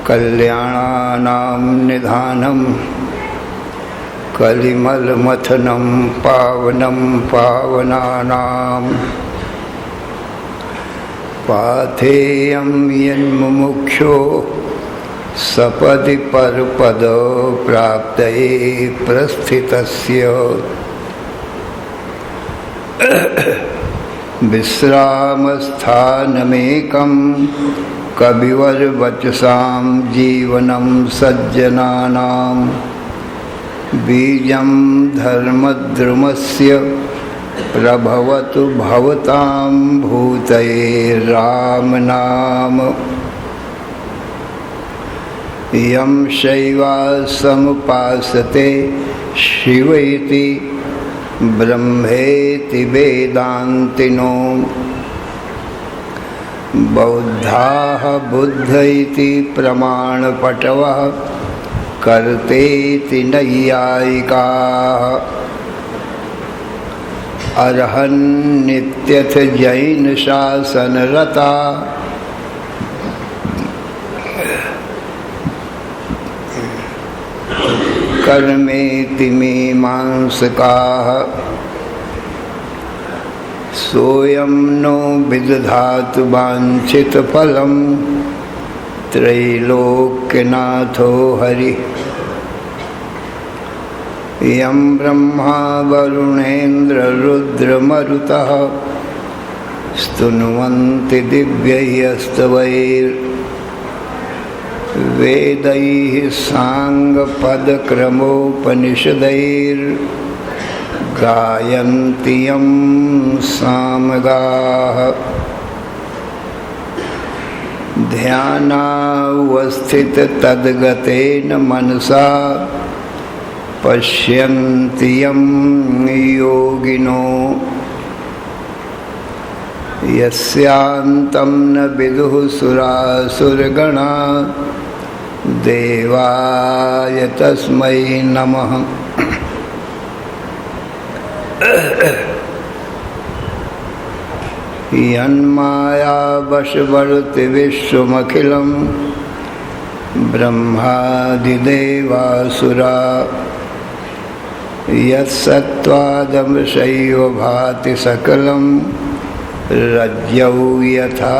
कल्याणानां निधानं कलिमलमथनं पावनं पावनानां पाथेयं यन्मुमुक्षो सपदि परपद प्राप्तये प्रस्थितस्य विश्रामस्थानमेकं कविवर वचसां जीवनं सज्जनानां बीजं धर्मद्रुमस्य प्रभवतु भवतां भूतये राम नाम यं शैवासमुपासते शिवेति ब्रह्मेति वेदान्तिनो बौद्धाः बुद्ध इति प्रमाणपटवः कर्तेति नैयायिकाः अर्हन्नित्यथ जैन शासनरता कर्मेति मीमांसकाः सोऽयं नो विदधातु वाञ्छितफलं त्रैलोक्यनाथो हरिः यं ब्रह्मा वरुणेन्द्ररुद्रमरुतः स्तुन्वन्ति दिव्यैस्तवैर्वेदैः साङ्गपदक्रमोपनिषदैर्गायन्ति यं सामगाः ध्यानावस्थिततद्गतेन मनसा पश्यन्ति यं योगिनो यस्यान्तं न विदुः सुरासुरगणा देवाय तस्मै नमः। यन्मायावशवर्ति विश्वमखिलं ब्रह्मादिदेवासुरा यत्सत्त्वादमृषैव भाति सकलं रज्जौ यथा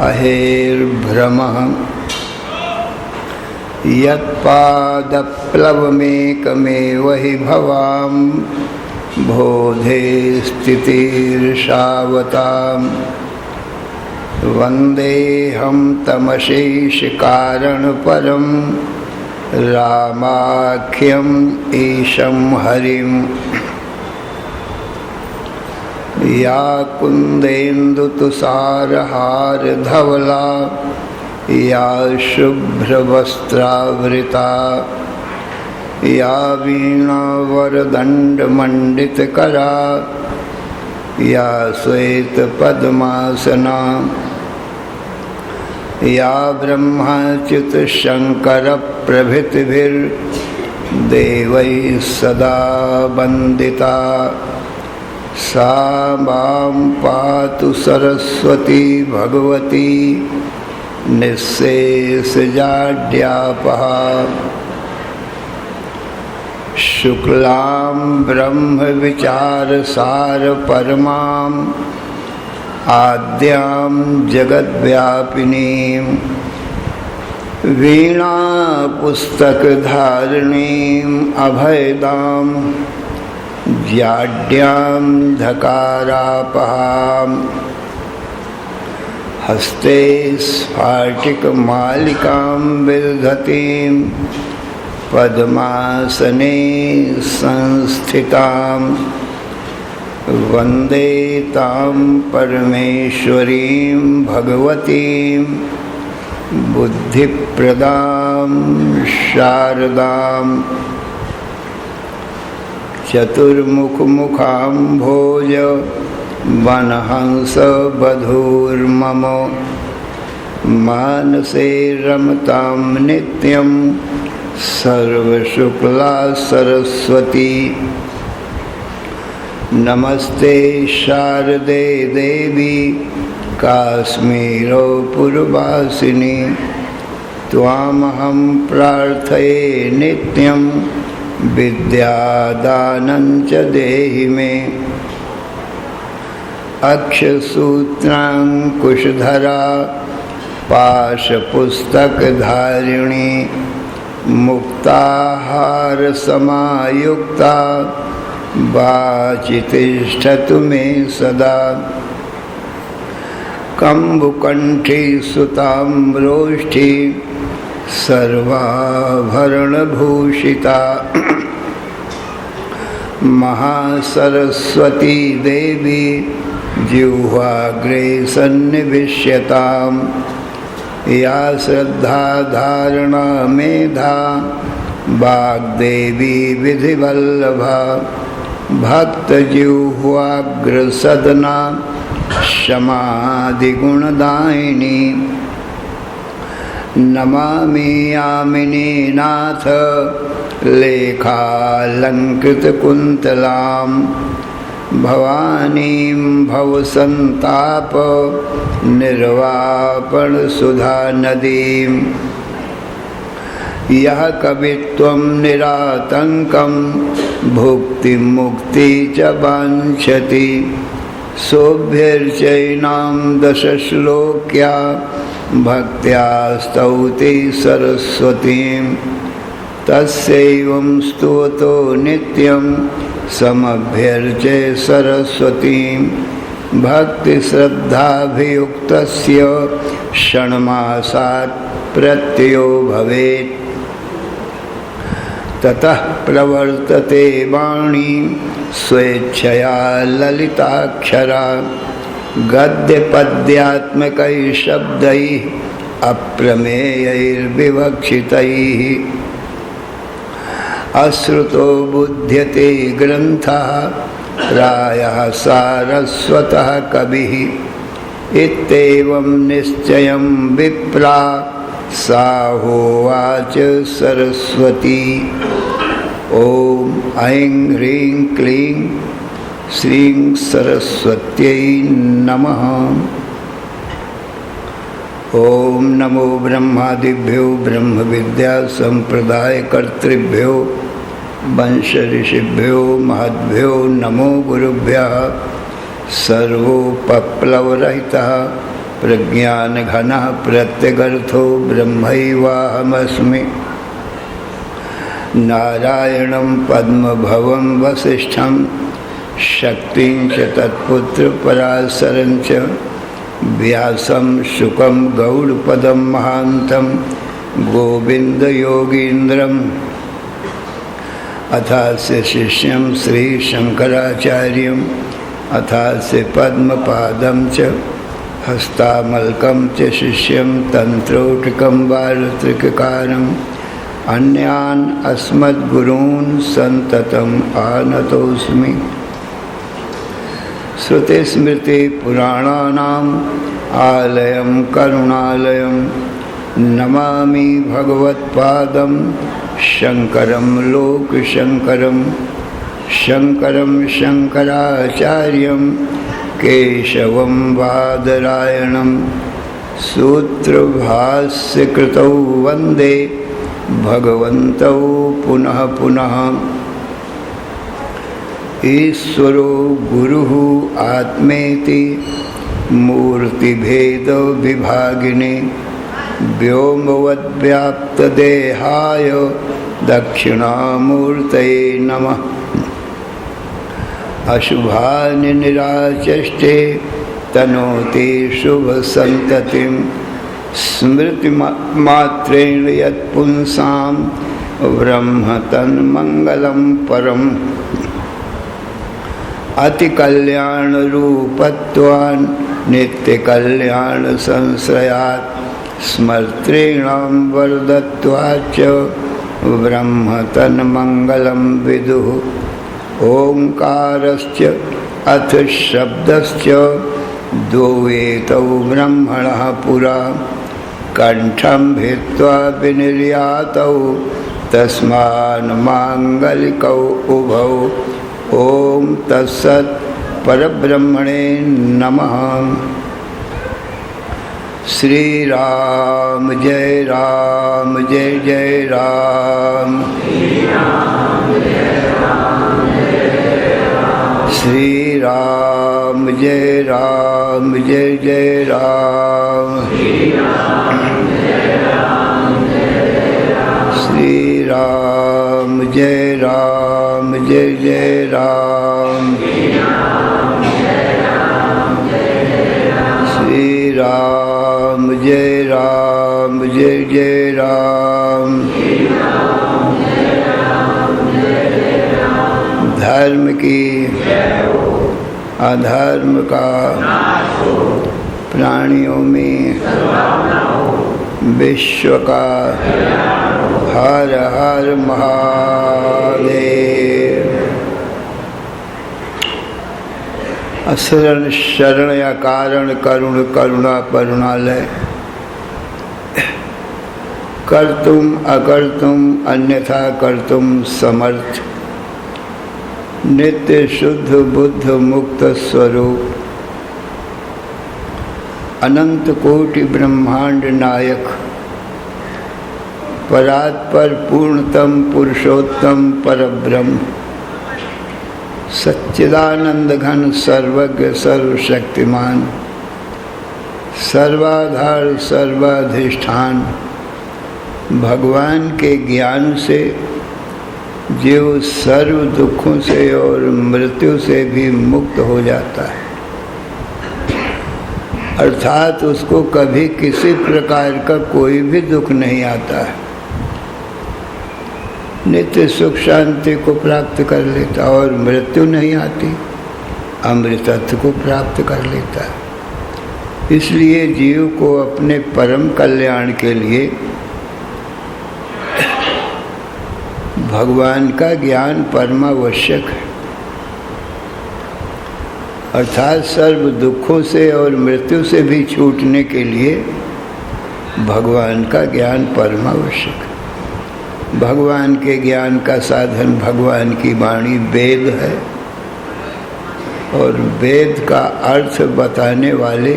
अहेर्भ्रमः यत्पादप्लवमेकमेव हि भवां बोधे स्थितिर्षावताम् वन्देऽहं तमशेषकारणपरं रामाख्यम् ईशं हरिम् या कुन्देन्दुतुषारहारधवला या शुभ्रवस्त्रावृता या वीणावरदण्डमण्डितकरा या श्वेतपद्मासना या ब्रह्माच्युतशङ्करप्रभृतिभिर्देवैः सदा वन्दिता सा मां पातु सरस्वती भगवती निःशेषजाड्यापहा शुक्लां ब्रह्मविचारसारपरमाम् आद्यां जगद्व्यापिनीं वीणापुस्तकधारिणीम् अभयदां जाड्यां धकारापहां हस्ते स्फाटिकमालिकां विदधतीं पद्मासने संस्थितां वन्दे तां परमेश्वरीं भगवतीं बुद्धिप्रदां शारदां चतुर्मुखमुखाम्भोज वनहंसवधूर्मम मानसे रमतां नित्यं सर्वशुक्ला सरस्वती। नमस्ते शारदे देवी काश्मीरो पुरवासिनी त्वामहं प्रार्थये नित्यं विद्यादानं च देहि मे। अक्षसूत्राङ्कुशधरा पाशपुस्तकधारिणी मुक्ताहारसमायुक्ता वाचि तिष्ठतु मे सदा। कम्बुकण्ठी सुताम्रोष्ठी सर्वाभरणभूषिता महासरस्वती देवी जिह्वाग्रे सन्निविश्यताम्। या श्रद्धा धारणा मेधा वाग्देवी विधिवल्लभा भक्तजिह्वाग्रसदना समाधिगुणदायिनी। नमामि यामिनी नाथ लेखालङ्कृतकुन्तलां भवानीं भवसन्ताप निर्वापणसुधानदीं। यः कवित्वं निरातङ्कं भुक्तिमुक्ति च वाञ्छति सोऽभ्यर्चैनां दशश्लोक्या भक्त्या स्तौति सरस्वतीं। तस्यैवं स्तुतो नित्यं समभ्यर्चे सरस्वतीं भक्तिश्रद्धाभियुक्तस्य षण्मासात् प्रत्ययो भवेत्। ततः प्रवर्तते वाणी स्वेच्छया ललिताक्षरा गद्यपद्यात्मकैः शब्दैः अप्रमेयैर्विवक्षितैः। अश्रुतो बुध्यते ग्रन्थः प्रायः सारस्वतः कविः। इत्येवं निश्चयं विप्रा साहोवाच सरस्वती। ॐ ऐं ह्रीं क्लीं श्रीं सरस्वत्यै नमः। ॐ नमो ब्रह्मादिभ्यो ब्रह्मविद्या संप्रदायकर्तृभ्यो वंश ऋषिभ्यो महद्भ्यो नमो गुरुभ्यः। सर्वोपप्लवरहितः प्रज्ञानघनः प्रत्यगर्थो ब्रह्मैवाहमस्मि। नारायणं पद्मभवं वसिष्ठं शक्तिं च तत्पुत्रपराशरं च व्यासं शुकं गौडपदं महान्तं गोविन्दयोगीन्द्रम् अथास्य शिष्यं श्रीशङ्कराचार्यम् अथास्य पद्मपादं च हस्तामलकं च शिष्यं तन्त्रोटकं वारत्रिककारम् अन्यान् अस्मद्गुरून् सन्ततम् आनतोऽस्मि। श्रुतिस्मृतिपुराणानाम् आलयं करुणालयं नमामि भगवत्पादं शङ्करं लोकशङ्करं। शङ्करं शङ्कराचार्यं केशवं बादरायणं सूत्रभाष्यकृतौ वन्दे भगवन्तौ पुनः पुनः। ईश्वरो गुरुः आत्मेति मूर्तिभेद विभागिने व्योमवद्व्याप्तदेहाय दक्षिणामूर्तये नमः। अशुभानि निराचष्टे तनोति शुभसन्ततिं स्मृतिमात्रेण यत्पुंसां ब्रह्म तन्मङ्गलं परम्। अति कल्याण रूपत्वान् नित्य कल्याण संश्रयात् स्मर्तॄणां वरदत्वाच्च ब्रह्म तन्मंगलं विदुः। ओंकारश्च अथ शब्दश्च द्वैतौ ब्रह्मणः पुरा कंठं भित्त्वा विनिर्यातौ तस्मान् मांगलिकौ उभौ। ओम तत्सत् परब्रह्मणे नमः। श्री राम जय जय राम। श्री राम जय जय राम। श्री राम जय जय राम। श्री राम जय जय राम। धर्म की अधर्म का प्राणियों में विश्व का हर हर महादेव। असरण शरण या कारण करुण करुणा करुणालय। कर्तुम अकर्तुम अन्यथा कर्तुम समर्थ। नित्य शुद्ध बुद्ध मुक्त स्वरूप। अनंत कोटि ब्रह्मांड नायक। परात्पर पूर्णतम पुरुषोत्तम परब्रह्म। सच्चिदानंद घन सर्वज्ञ सर्वशक्तिमान। सर्वाधार सर्वाधिष्ठान। भगवान के ज्ञान से जीव सर्व दुखों से और मृत्यु से भी मुक्त हो जाता है, अर्थात उसको कभी किसी प्रकार का कोई भी दुख नहीं आता है। नित्य सुख शांति को प्राप्त कर लेता और मृत्यु नहीं आती, अमृतत्व को प्राप्त कर लेता है। इसलिए जीव को अपने परम कल्याण के लिए भगवान का ज्ञान परमावश्यक है, अर्थात सर्व दुखों से और मृत्यु से भी छूटने के लिए भगवान का ज्ञान परमावश्यक है। भगवान के ज्ञान का साधन भगवान की वाणी वेद है और वेद का अर्थ बताने वाले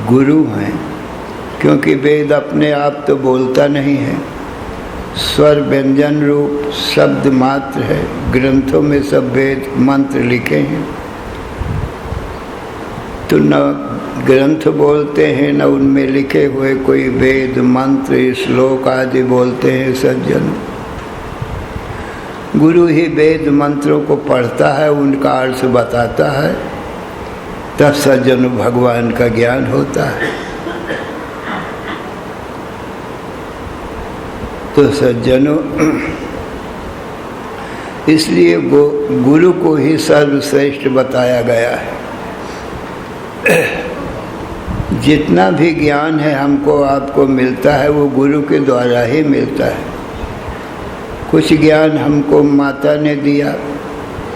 गुरु हैं, क्योंकि वेद अपने आप तो बोलता नहीं है, स्वर व्यंजन रूप शब्द मात्र है। ग्रंथों में सब वेद मंत्र लिखे हैं, तो न ग्रंथ बोलते हैं न उनमें लिखे हुए कोई वेद मंत्र श्लोक आदि बोलते हैं सज्जन। गुरु ही वेद मंत्रों को पढ़ता है, उनका अर्थ बताता है, तब सज्जन भगवान का ज्ञान होता है। तो सज्जनों, इसलिए गुरु को ही सर्वश्रेष्ठ बताया गया है। जितना भी ज्ञान है हमको आपको मिलता है वो गुरु के द्वारा ही मिलता है। कुछ ज्ञान हमको माता ने दिया,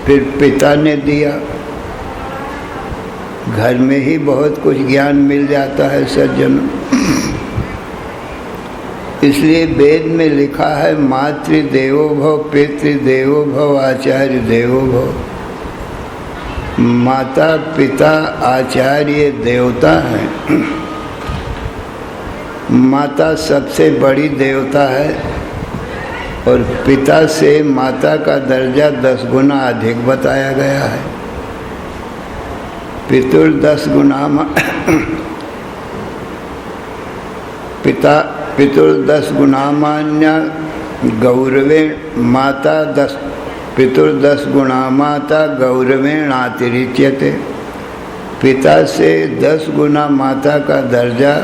फिर पिता ने दिया, घर में ही बहुत कुछ ज्ञान मिल जाता है सज्जनों। इसलिए वेद में लिखा है मातृदेवो भव, पितृदेवो भव, आचार्य देवो भव। माता पिता आचार्य देवता हैं। माता सबसे बड़ी देवता है और पिता से माता का दर्जा 10 गुना अधिक बताया गया है। पितुर 10 गुना पितुर 10 गुना मान्य गौरवेण माता 10 पितुर 10 गुना माता गौरवेण अतिरिच्यते। पिता से 10 गुना माता का दर्जा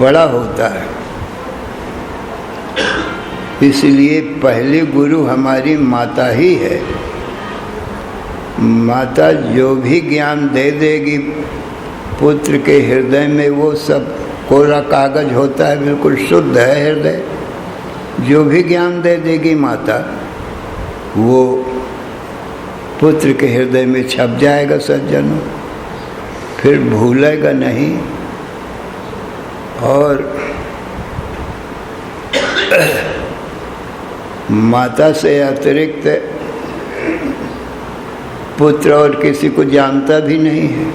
बड़ा होता है। इसलिए पहली गुरु हमारी माता ही है। माता जो भी ज्ञान दे देगी पुत्र के हृदय में, वो सब कोरा कागज होता है, बिल्कुल शुद्ध है हृदय। जो भी ज्ञान दे देगी माता, वो पुत्र के हृदय में छप जाएगा सज्जनों, फिर भूलेगा नहीं। और माता से अतिरिक्त पुत्र और किसी को जानता भी नहीं है,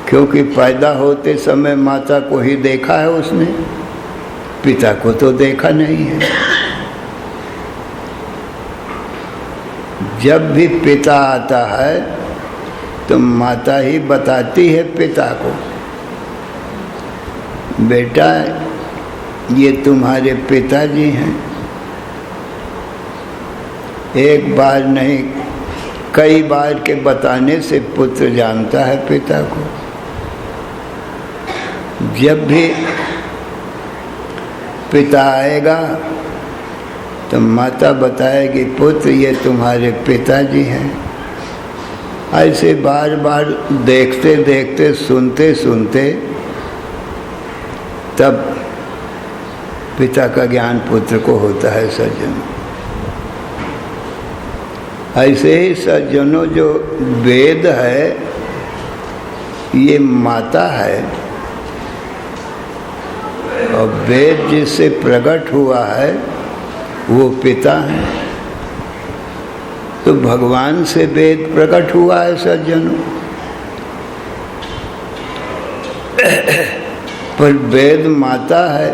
क्योंकि पैदा होते समय माता को ही देखा है उसने, पिता को तो देखा नहीं है। जब भी पिता आता है तो माता ही बताती है पिता को, बेटा ये तुम्हारे पिताजी हैं। एक बार नहीं, कई बार के बताने से पुत्र जानता है पिता को। जब भी पिता आएगा तो माता बताएगी, पुत्र ये तुम्हारे पिताजी हैं। ऐसे बार बार देखते देखते, सुनते सुनते, तब पिता का ज्ञान पुत्र को होता है सज्जन। ऐसे ही सज्जनों, जो वेद है ये माता है, और वेद जिससे प्रकट हुआ है वो पिता है। तो भगवान से वेद प्रकट हुआ है सज्जनों, पर वेद माता है।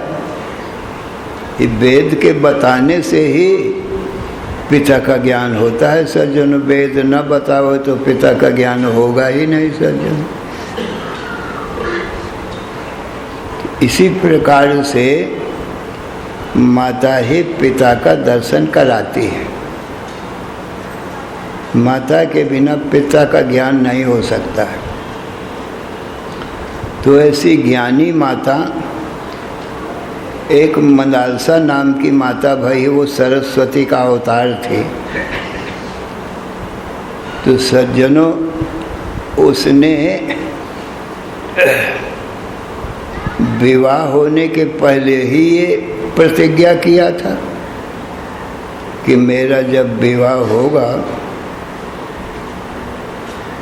ये वेद के बताने से ही पिता का ज्ञान होता है सज्जनों। वेद न बताओ तो पिता का ज्ञान होगा ही नहीं सज्जनों। इसी प्रकार से माता ही पिता का दर्शन कराती है। माता के बिना पिता का ज्ञान नहीं हो सकता है। तो ऐसी ज्ञानी माता, एक मंदालसा नाम की माता भाई, वो सरस्वती का अवतार थी। तो सज्जनों, उसने विवाह होने के पहले ही ये प्रतिज्ञा किया था कि मेरा जब विवाह होगा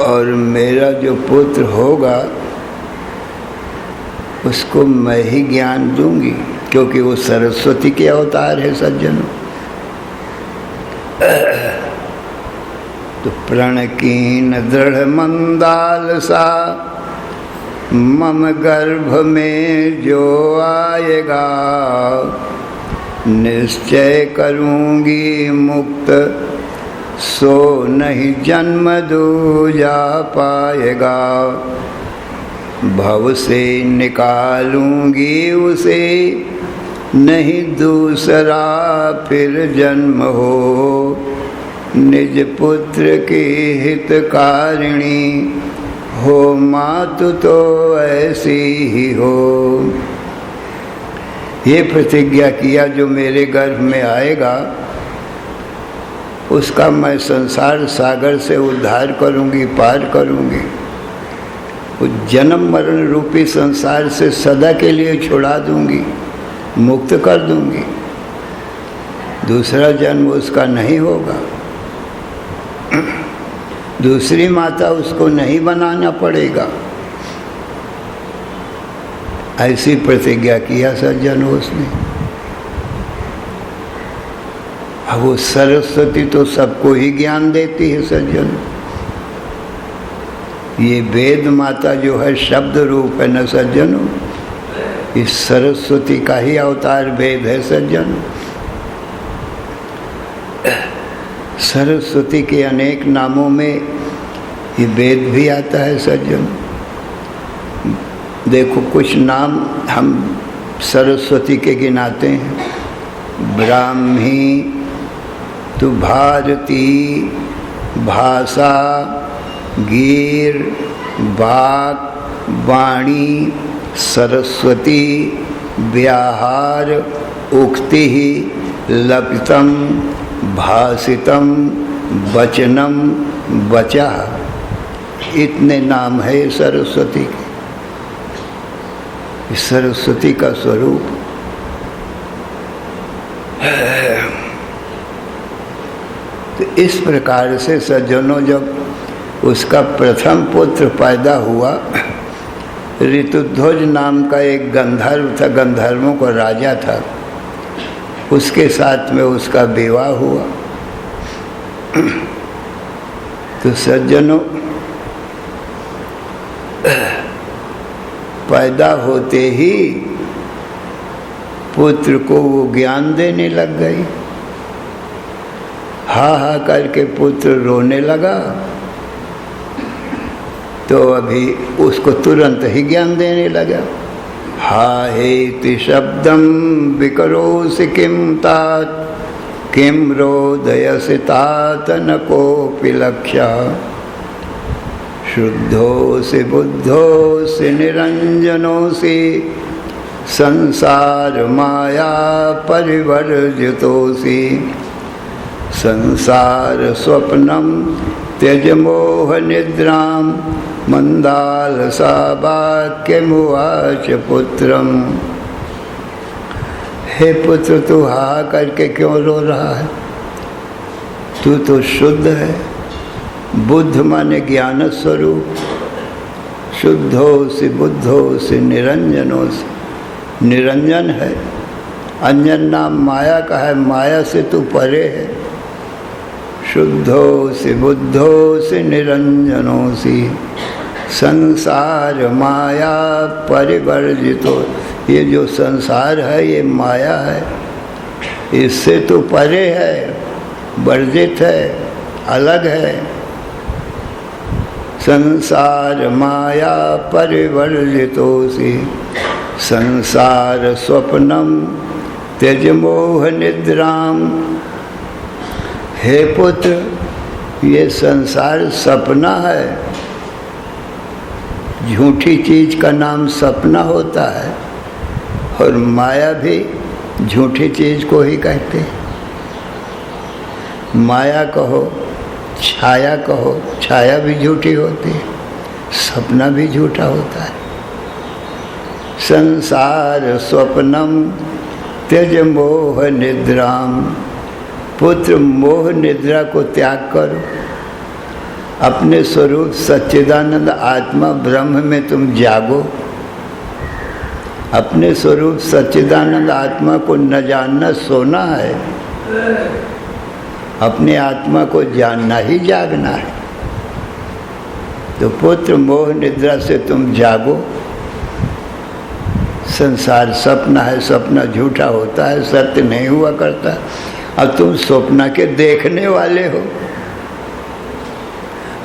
और मेरा जो पुत्र होगा उसको मैं ही ज्ञान दूंगी, क्योंकि वो सरस्वती के अवतार है सज्जनों। तो प्रणकीन दृढ़ मंदालसा मम गर्भ में जो आएगा, निश्चय करूंगी मुक्त, सो नहीं जन्म दूजा पाएगा। भव से निकालूंगी उसे, नहीं दूसरा फिर जन्म हो। निज पुत्र की हितकारिणी हो, मातु तो ऐसी ही हो। ये प्रतिज्ञा किया, जो मेरे गर्भ में आएगा उसका मैं संसार सागर से उद्धार करूंगी, पार करूंगी। उस जन्म मरण रूपी संसार से सदा के लिए छुड़ा दूंगी, मुक्त कर दूंगी। दूसरा जन्म उसका नहीं होगा, दूसरी माता उसको नहीं बनाना पड़ेगा। ऐसी प्रतिज्ञा किया सज्जन उसने। अब वो सरस्वती तो सबको ही ज्ञान देती है सज्जन। ये वेद माता जो है शब्द रूप है न सज्जनों, इस सरस्वती का ही अवतार वेद है सज्जन। सरस्वती के अनेक नामों में ये वेद भी आता है सज्जन। देखो कुछ नाम हम सरस्वती के गिनाते हैं। ब्राह्मी, तो भारती, भाषा, गीर, वाक, वाणी, सरस्वती, व्याहार, उक्ति, लपितम, भाषितम, वचनम वचा, इतने नाम है सरस्वती के। सरस्वती का स्वरूप तो इस प्रकार से सज्जनों, जब उसका प्रथम पुत्र पैदा हुआ, ऋतुध्वज नाम का एक गंधर्व था, गंधर्वों का राजा था, उसके साथ में उसका विवाह हुआ। तो सज्जनों, पैदा होते ही पुत्र को वो ज्ञान देने लग गई। हा हा करके पुत्र रोने लगा, तो अभी उसको तुरंत ही ज्ञान देने लगा। हा हेति शब्दम विकरोसि किम तात, किम रोदयसि तात न कोपि लक्ष्यः, शुद्धोसि बुद्धोसि निरंजनोसि, संसार माया परिवर्जितोसि, संसार स्वप्नम त्यज मोह निद्राम, मंदालसा वाक्यमुवाच पुत्रम। हे पुत्र, तू हा करके क्यों रो रहा है? तू तो शुद्ध है। बुद्ध माने ज्ञान स्वरूप, शुद्धोसि बुद्धोसि निरंजनोसि, निरंजन है। अंजन नाम माया का है, माया से तू परे है। शुद्धोसि बुद्धोसि निरंजनोसि, संसार माया परिवर्जितो। ये जो संसार है ये माया है, इससे तू परे है, वर्जित है, अलग है। संसार माया परिवर्जितोसि, संसार स्वप्नम त्यज मोह निद्राम। हे पुत्र, ये संसार सपना है। झूठी चीज का नाम सपना होता है, और माया भी झूठी चीज को ही कहते हैं। माया कहो, छाया कहो, छाया भी झूठी होती है, सपना भी झूठा होता है। संसार स्वप्नम त्यज मोह निद्राम। पुत्र, मोह निद्रा को त्याग करो। अपने स्वरूप सच्चिदानंद आत्मा ब्रह्म में तुम जागो। अपने स्वरूप सच्चिदानंद आत्मा को न जानना सोना है, अपने आत्मा को जानना ही जागना है। तो पुत्र, मोह निद्रा से तुम जागो। संसार सपना है, सपना झूठा होता है, सत्य नहीं हुआ करता। अब तुम स्वप्न के देखने वाले हो।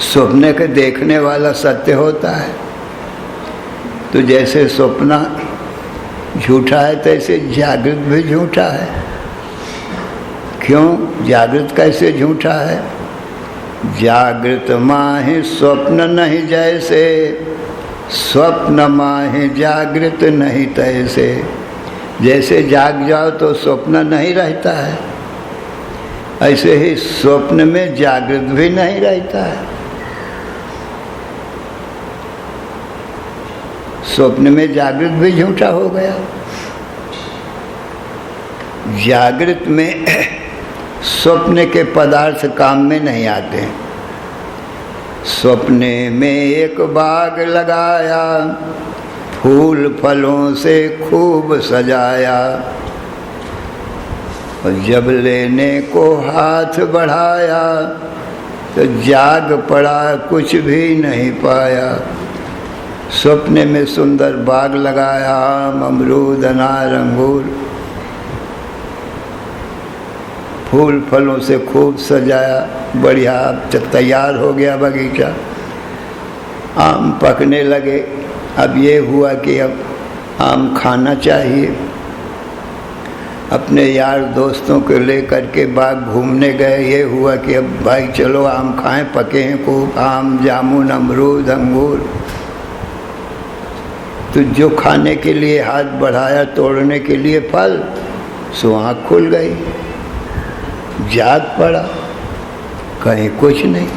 स्वप्न के देखने वाला सत्य होता है। तो जैसे स्वप्न झूठा है, तैसे जागृत भी झूठा है। क्यों? जागृत कैसे झूठा है? जागृत माहि स्वप्न नहीं जैसे, स्वप्न माहि जागृत नहीं तैसे। जैसे जाग जाओ तो स्वप्न नहीं रहता है, ऐसे ही स्वप्न में जागृत भी नहीं रहता है। स्वप्न में जागृत भी झूठा हो गया। जागृत में स्वप्न के पदार्थ काम में नहीं आते। स्वप्ने में एक बाग लगाया, फूल फलों से खूब सजाया, और जब लेने को हाथ बढ़ाया तो जाग पड़ा, कुछ भी नहीं पाया। स्वप्ने में सुंदर बाग लगाया, आम अमरूद अनार अंगूर, फूल फलों से खूब सजाया, बढ़िया तैयार हो गया बगीचा। आम पकने लगे। अब ये हुआ कि अब आम खाना चाहिए। अपने यार दोस्तों को लेकर के बाग घूमने गए। ये हुआ कि अब भाई चलो आम खाएं, पके हैं खूब आम, जामुन, अमरूद, अंगूर। तो जो खाने के लिए हाथ बढ़ाया, तोड़ने के लिए फल, सो आँख खुल गई, जाग पड़ा। कहीं कुछ नहीं।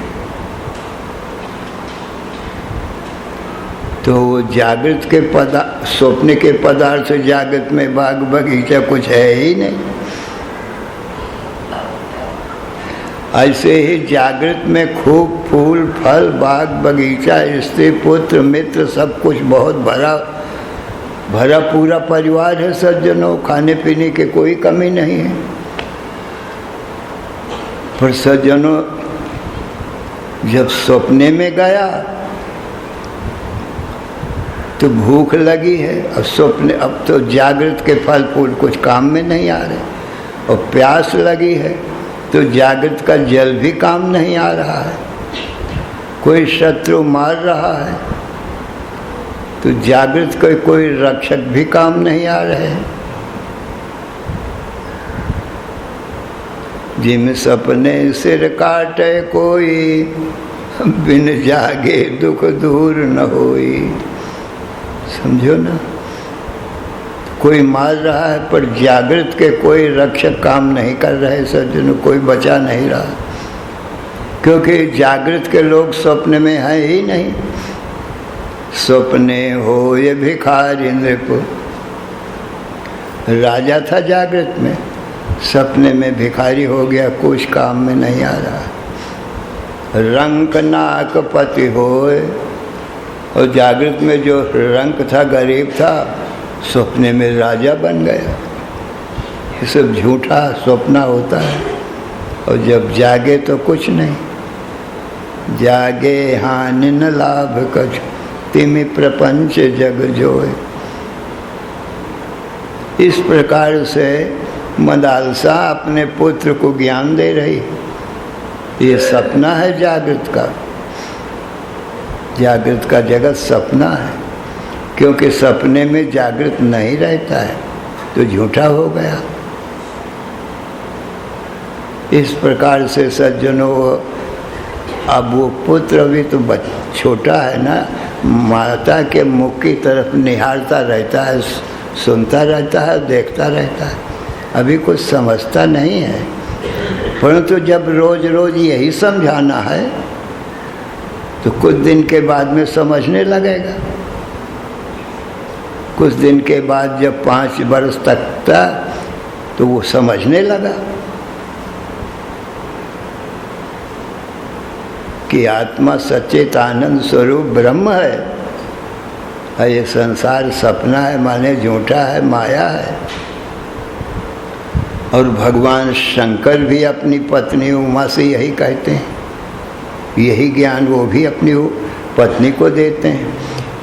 तो वो जागृत के स्वप्न के पदार्थ जागृत में बाग बगीचा कुछ है ही नहीं। ऐसे ही जागृत में खूब फूल फल बाग बगीचा स्त्री पुत्र मित्र सब कुछ बहुत भरा भरा पूरा परिवार है सज्जनों, खाने पीने की कोई कमी नहीं है। पर सज्जनों जब सपने में गया तो भूख लगी है, और स्वप्न अब तो जागृत के फल फूल कुछ काम में नहीं आ रहे, और प्यास लगी है तो जागृत का जल भी काम नहीं आ रहा है, कोई शत्रु मार रहा है तो जागृत का कोई रक्षक भी काम नहीं आ रहे हैं। जिम सपने सिर काटे कोई, बिन जागे दुख दूर न होई। समझो ना, कोई मार रहा है पर जागृत के कोई रक्षक काम नहीं कर रहे सज्जनों, कोई बचा नहीं रहा, क्योंकि जागृत के लोग स्वप्न में है ही नहीं। स्वप्ने हो ये भिखारी इंद्र को, राजा था जागृत में, सपने में भिखारी हो गया, कुछ काम में नहीं आ रहा। रंक नाक पति होए, और जागृत में जो रंक था गरीब था, सपने में राजा बन गया। ये सब झूठा स्वप्न होता है, और जब जागे तो कुछ नहीं। जागे हानि न लाभ कछु, तिमि प्रपंच जग जोए। इस प्रकार से मदालसा अपने पुत्र को ज्ञान दे रही। ये सपना है जागृत का, जागृत का जगत सपना है, क्योंकि सपने में जागृत नहीं रहता है तो झूठा हो गया। इस प्रकार से सज्जनों, अब वो पुत्र भी तो छोटा है ना, माता के मुख की तरफ निहारता रहता है, सुनता रहता है, देखता रहता है, अभी कुछ समझता नहीं है। परंतु जब रोज रोज यही समझाना है तो कुछ दिन के बाद में समझने लगेगा। कुछ दिन के बाद जब 5 वर्ष तक था तो वो समझने लगा कि आत्मा सच्चित आनंद स्वरूप ब्रह्म है, ये संसार सपना है, माने झूठा है, माया है। और भगवान शंकर भी अपनी पत्नी उमा से यही कहते हैं, यही ज्ञान वो भी अपनी पत्नी को देते हैं।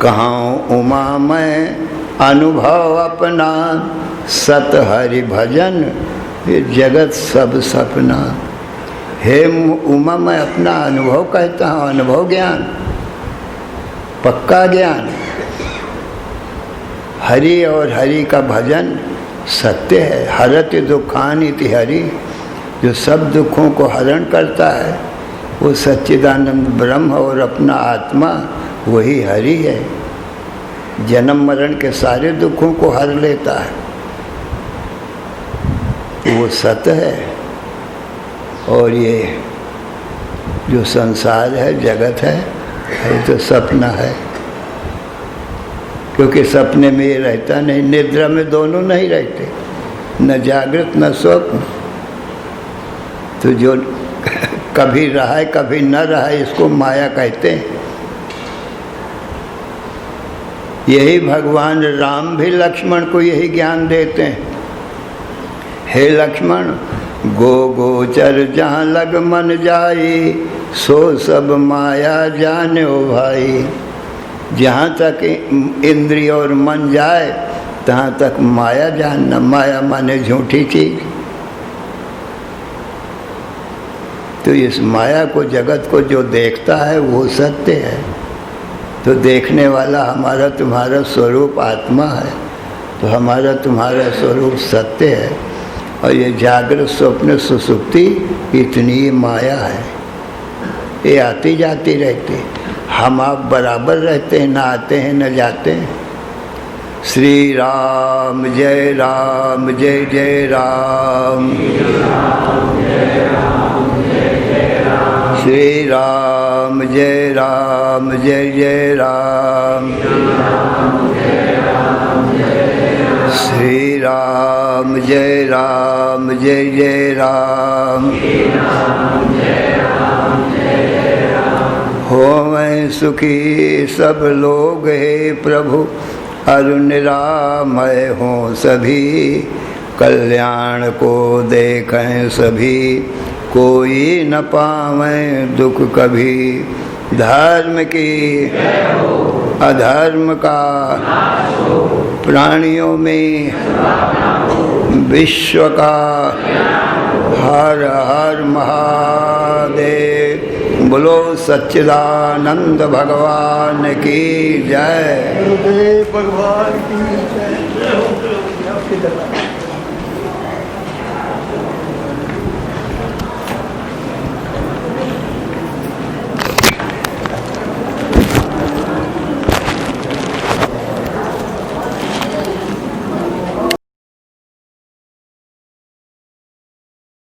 कहाँ उमा मैं अनुभव अपना, सत हरि भजन ये जगत सब सपना। हे उमा, मैं अपना अनुभव कहता हूँ, अनुभव ज्ञान, पक्का ज्ञान। हरि और हरि का भजन सत्य है। हरत दुखानि इति हरि, जो सब दुखों को हरण करता है वो सच्चिदानंद ब्रह्म और अपना आत्मा वही हरि है। जन्म मरण के सारे दुखों को हर लेता है, वो सत्य है। और ये जो संसार है, जगत है, ये तो सपना है, क्योंकि सपने में ये रहता नहीं, निद्रा में दोनों नहीं रहते, न जागृत न स्वप्न। तो जो कभी रहा है कभी न रहा है, इसको माया कहते हैं। यही भगवान राम भी लक्ष्मण को यही ज्ञान देते हैं। हे लक्ष्मण, गो गोचर जहाँ लग मन जाई, सो सब माया जाने ओ भाई। जहाँ तक इंद्रिय और मन जाए तहाँ तक माया जानना। माया माने झूठी चीज। तो इस माया को, जगत को जो देखता है वो सत्य है। तो देखने वाला हमारा तुम्हारा स्वरूप आत्मा है, तो हमारा तुम्हारा स्वरूप सत्य है। और ये जागृत स्वप्न सुसुप्ति इतनी माया है, ये आती जाती रहती। हम आप बराबर रहते हैं, न आते हैं न जाते हैं। श्री राम जय राम, जय जय राम। श्री राम जय राम जय जय राम, श्री राम जय राम जय जय राम, होवें सुखी सब लोग हे प्रभु, अरु निरामय हों सभी, कल्याण को देखें सभी, कोई न पावें दुख कभी। धर्म की अधर्म का प्राणियों में विश्व का हर हर महादेव। बोलो सच्चिदानंद भगवान की जय। भगवान की जय।